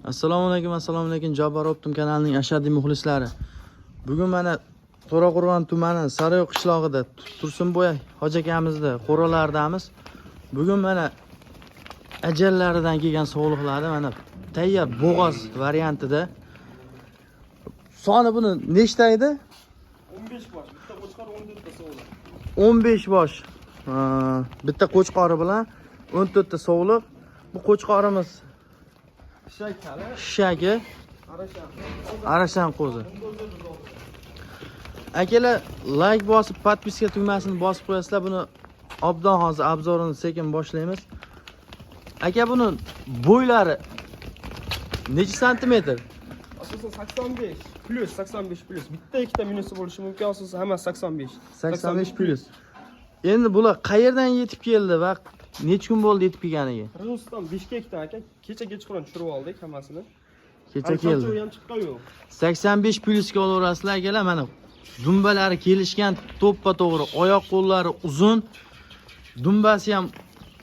Assalomu alaykum. Jabbar Optim kanalining ashaddiy muxlislari. Bugun mana To'raqo'rg'on tumani Sariyoq qishlog'ida Tursunboy hoji akamizda qo'ralardamiz. Bugun mana ajallaridan kelgan sog'liqlari mana tayyor bo'g'oz variantida. Soni buni nechta edi? 15 bosh. Bitta qo'chqor 14 ta sog'liq. 15 bosh. Bitta qo'chqori bilan 14 ta sog'liq. Bu qo'chqorimiz Shaki, Arashan qo'zi. Akalar, like bosib, podpiska tugmasini bosib qo'yasizlar. Buni obdon hozir obzorini sekin boshlaymiz. Aka, buni bo'ylari necha santimetr? Asosan 85 plus 85 plus. Bitta ikkita minusi bo'lishi mumkin, asosan hammasi 85. 85 plus. Endi bular qayerdan yetib keldi va necha kun bo'ldi yetib kelganiga? Qirg'iziston Bishkekdan aka, kecha kechqurun tushirib oldik hammasini. Kecha keldi. Ham chiqqan yo'q. 85 plusga olaverasizlar akalar, mana dumbalari kelishgan, to'ppa-to'g'ri, oyoq qo'llari uzun. Dumbasi ham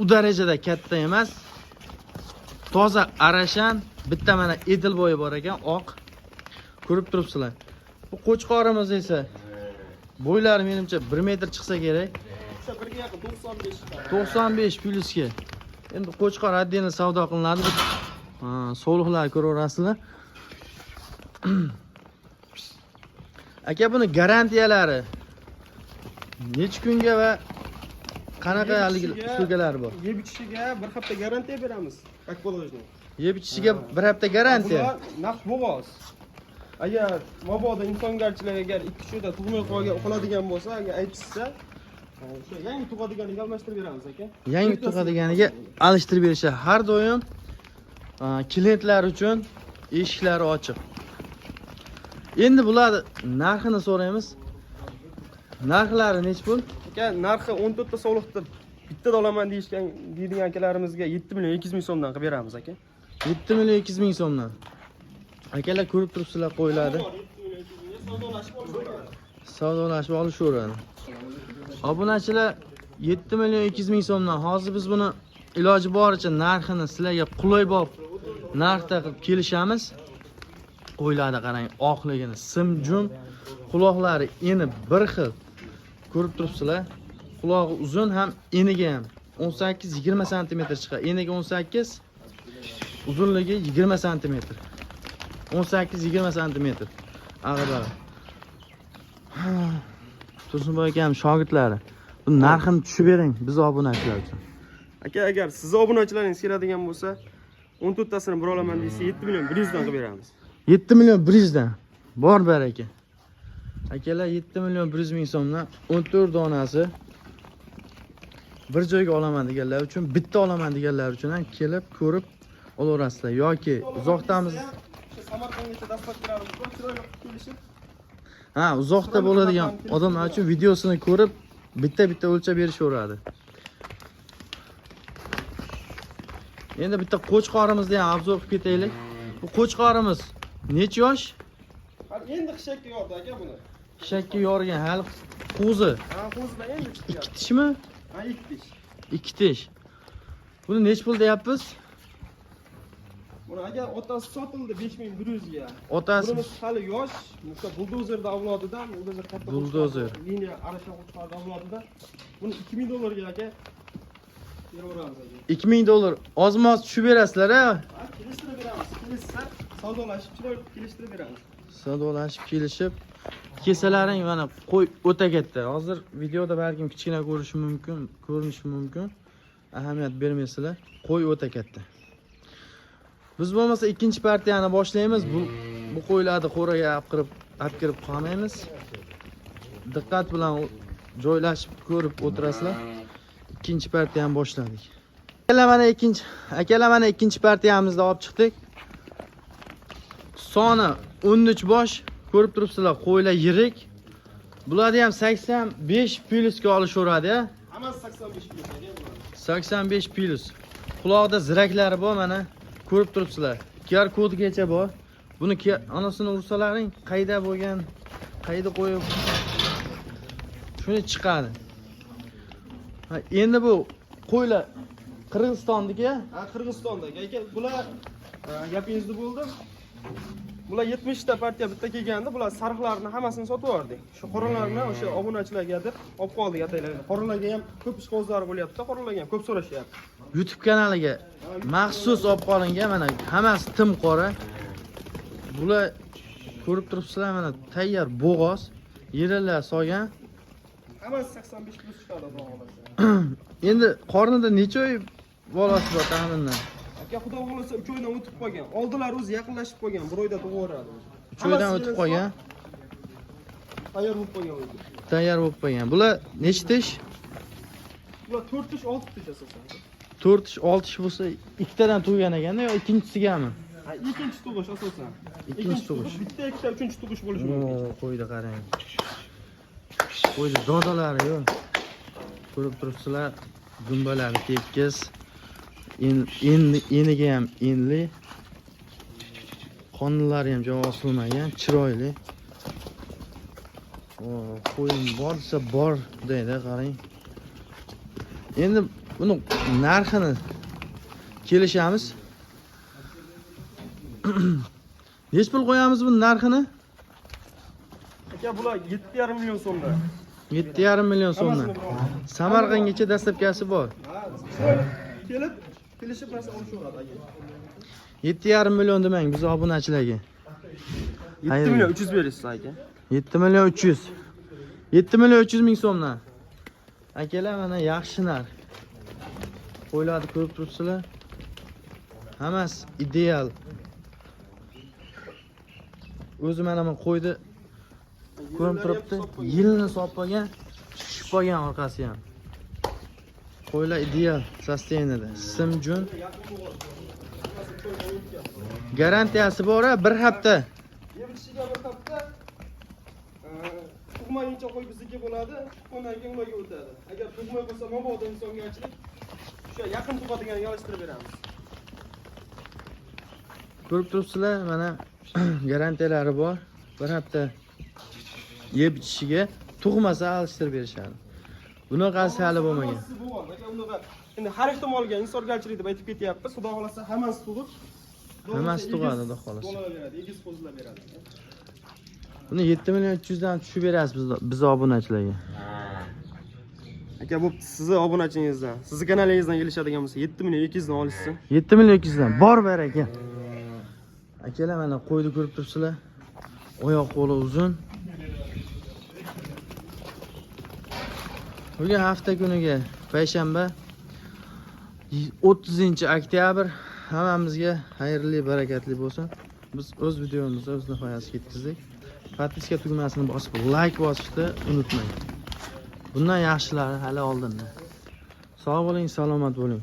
u darajada katta emas. Toza arashan, bitta mana edil bo'yi bor ekan, oq. Ko'rib turibsizlar. Bu qo'chqorimiz esa bo'ylari menimcha 1 metr chiqsa kerak. 1 ga yaqin 95. 95 plusga. Endi qo'chqor отдельно savdo qilinadi. Sog'liqlar ko'raverasizlar. Aka, buni garantiyalari necha kunga va qanaqa uslugalari bor? Yeb ichishiga bir hafta garantiya beramiz. Как положено. Yeb ichishiga bir hafta garantiya. Bular naqd bo'g'oz. Agar mabodo insongarchilar agar 2 kunda tug'may qoladigan bo'lsa, agar aytishsa, o'sha yangi tug'adiganiga almashtirib beramiz aka. Yangi tug'adiganiga alishtirib berishadi. Har doim klientlar uchun eshiklari ochiq. Endi bular narxini so'raymiz. Narxlari necha pul? Aka, narxi 14 ta sog'liqda bitta olaman deydigan akalarimizga 7 million 200 ming so'mdan qilib beramiz aka. 7 million 200 ming so'mdan. Akalar, ko'rib turibsizlar, qo'yiladi. Savdolashib olishaveradi. Obunachilar 7 million 200 ming so'mdan. Hozir biz buni iloji boricha narxini sizlarga qulay bo'lib narxda qilib kelishamiz. Qo'yiladi, qarang, oqligini, simjum, quloqlari eni bir xil. Ko'rib turibsizlar. Qulog'i uzun ham, eniga ham 18-20 sm chiqadi. Eniga 18, uzunligi 20 sm. 18-20 sm. Ag'dar. Tursunboy akam shogirdlari. Bu narxini tushib bering biz obunachilar uchun. Aka, agar siz obunachilaringiz keladigan bo'lsa, 14 tasini bir olaman desa 7 million 100 dan qilib beramiz. 7 million 100 dan. Bor baraka. Akalar, 7 million 100 ming so'mdan 14 donasi bir joyga olaman deganlar uchun, bitta olaman deganlar uchun ham kelib ko'rib olaverasizlar yoki uzoqdamiz. Samarqandgacha dastlab beramiz. Chiroyli kelishib. Uzoqda bo'ladigan odamlar uchun videosini ko'rib bitta o'lchab berishaveradi. Endi bitta qo'chqorimizni ham obzor qilib ketaylik. Bu qo'chqorimiz necha yosh? Endi xishakka yordi aka buni. Xishakka yorgan hali qo'zi. Qo'zilar endi chiqdi. 2 tishmi? 2 tish. 2 tish. Buni necha pul deyapmiz? Buni agar otasi sotildi 5100 ga. Otasi Bunimiz hali yosh, o'sha buldozerda avlodidan, buldozer katta. Buldozer. Liniya arasha qo'chqorda avlodidan. Buni 2000 dollarga aka beraveramiz aka. 2000 dollar. Ozmoz tushib berasizlar, a? Kelishtirib beramiz. Kelishsa savdolashib chiroyli kelishtirib beramiz. Savdolashib kelishib, kesalaring mana qo'y o'ta katta. Hozir videoda balkim kichkina ko'rinishi mumkin. Ahamiyat bermaysizlar. Qo'y o'ta katta. Biz bo'lmasa ikkinchi partiyani boshlaymiz. Bu qo'ylarni qo'raga olib kirib qolmaymiz. Diqqat bilan joylashib ko'rib o'tirasizlar. Ikkinchi partiyani boshladik. Akalar, mana ikkinchi partiyamizni olib chiqdik. Soni 13 bosh. Ko'rib turibsizlar, qo'ylar yirik. Bularni ham 85 plusga olishaveradi, a? Hammasi 85 plus aka bular. 85 plus. Quloqda ziraklari bor mana. Ko'rib turibsizlar. QR kodigacha bor. Buni anasini ursalaring, qayda bo'lgan, qayda qo'yib shuni chiqadi. Endi bu qo'ylar Qirg'izistondagi, Qirg'izistondagi aka, bular Gapingizni bo'ldim. Bular 70 ta partiya bitta kelganda, bular sariqlarni hammasini sotib yubordik. Shu qoralarni o'sha obunachilargadir olib qoldik ataylarga. Qoralarga ham ko'p ishqozlari bo'lyapti, qoralarga ham ko'p so'rashyapti. YouTube kanaliga maxsus olib qolingan mana hammasi tim qora. Bular ko'rib turibsizlar mana tayyor bo'g'oz, yerilar solgan. Hammasi 85 plus chiqadi xohlasa. Endi qornida necha oy bolasi bor taxminan? Aka xudo xolasa 3 oydan o'tib qolgan. Oldilari o'zi yaqinlashib qolgan, 1 oyda tug'voradi. 3 oydan o'tib qolgan. Tayyor bo'lib qolgan o'zi. Tayyor bo'lib qolgan. Bular necha tish? Bular 4 tish, 6 tish asosan. 4 tish, 6 tish bo'lsa, ikkitadan tug'gan ekanda yo ikkinchisigami? Ha, ikkinchi tug'ish asosan. Ikkinchi tug'ish. Bitta, ikkita, uchinchi tug'ish bo'lishi mumkin. Oo, qo'ydi qarang. Qo'ydi dodalari yo'q. Ko'rib turibsizlar, dumbalari tekis. Eniga ham enli. Qonlari ham javob osilmagan, chiroyli. Oo, qo'yim bor desa bor deydi, qarang. Endi buni narxini kelishamiz. Nech pul qo'yamiz buni narxini? Aka bular 7,5 million so'mda. 7,5 million so'mdan. Samarqandgacha dastlabkasi bor. Ha, kelib kelishib narsa olishadi aka. 7,5 million demang biz obunachilarga. 7 million 300 berasiz aka. 7 million 300. 7 million 300 ming so'mdan. Akalar mana yaxshi narx. Qo'ylarni ko'rib turibsizlar. Hammasi ideal. O'zi mana men qo'ydi. Ko'rib turibdi. Yilni solib qolgan, tushib qolgan orqasi ham. Qo'ylar ideal sustainada. Simjun. Garantiyasi bor, 1 hafta. Yemishiga 1 hafta. Tug'maguncha qo'y bizniki bo'ladi, undan keyin ularga o'tadi. Agar tug'may bo'lsa, mabodo insongarchilik o'sha yaqin tug'adiganiga alishtirib beramiz. Ko'rib turibsizlar, mana garantiyalari bor. 1 hafta yeb ichishiga, tug'masa alishtirib berishadi. Bunaqasi hali bo'lmagan. Endi har ehtimolga insongarchilik deb aytib ketyapmiz. Xudo xolasa hammasi tug'ib, hammasi tug'adi, xudo xolasa. Bolalar beradi, egiz qo'zlar beradi. Buni 7 million 300 dan tushib berasiz biz obunachilarga. Aka bu sizni obunachingizdan, sizni kanalingizdan kelishadigan bo'lsa 7 million 200 dan olishsin. 7 million 200 dan bor ber aka. Akalar mana qo'ydi ko'rib turibsizlar. Oyoq qo'li uzun. Bugun hafta kuniga payshanba 30-oktyabr hammamizga xayrli, barakatli bo'lsin. Biz o'z videomizni o'z nihoyasiga yetkazdik. Podpiska tugmasini bosib, like bosishni unutmang. Bundan yaxshilari hali oldinda. Sog' bo'ling, salomat bo'ling.